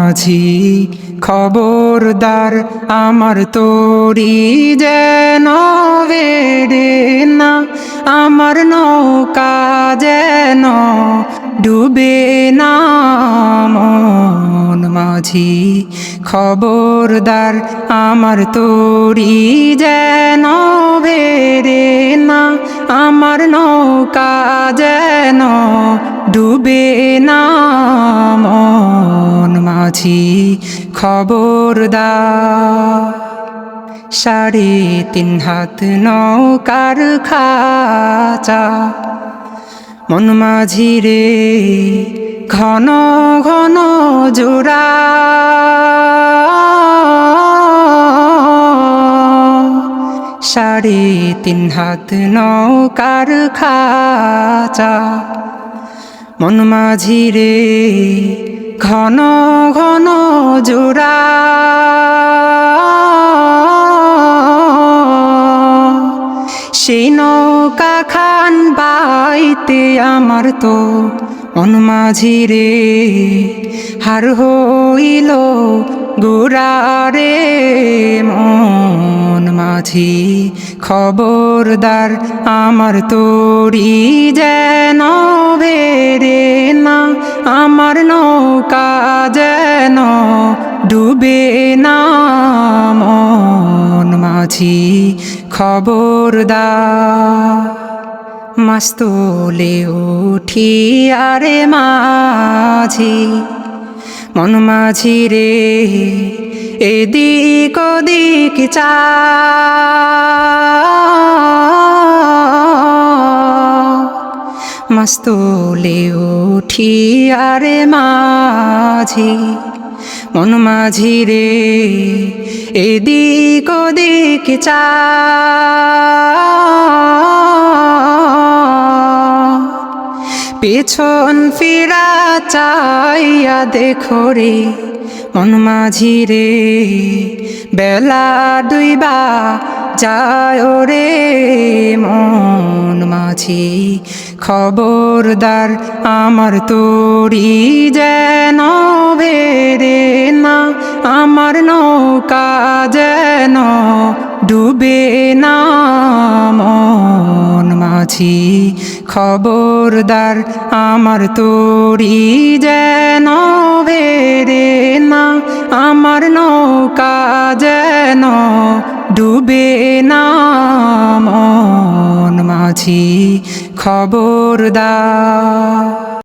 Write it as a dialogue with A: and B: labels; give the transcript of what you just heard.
A: মাঝি খবরদার আমার তোরি যেন বেড়ে না, আমার নৌকা যেন ডুবে না। মন মাঝি খবরদার আমার তোরি যেন বেড়ে না, আমার নৌকা যেন ডুবে না। মন মাঝি খবরদার। 3.5 হাত নৌকার খাঁচা মন মাঝি রে, ঘন ঘন জোড়া। 3.5 হাত নৌকার খাঁচা মন মাঝি রে, ঘন ঘন জোড়া। সেই নৌকা খান বাইতে আমার তো মন মাঝি রে, হার হইল গোরা রে। মন মাঝি খবরদার আমার তোরি যেন বেড়ে না, আমার নৌকা যেন ডুবে না। মন মাঝি খবরদার। মাছ তোলে উঠি আরে মাঝি মন মাঝি রে, এদিক ওদিক চা। মাছ তোলে উঠি আরে মাঝি মন মাঝি রে, এদিক ওদিক চা। পেছন ফিরা চাইয়া দেখো রে মন মাঝি রে, বেলা ডুইবা যায় রে। মন মাঝি খবরদার আমার তোরি যেন বেড়ে না, আমার নৌকা যেন ডুবে না। মন মাঝি খবরদার আমার তোরি যেন বেড়ে না, আমার নৌকা যেন ডুবে না। মন মাঝি খবরদার।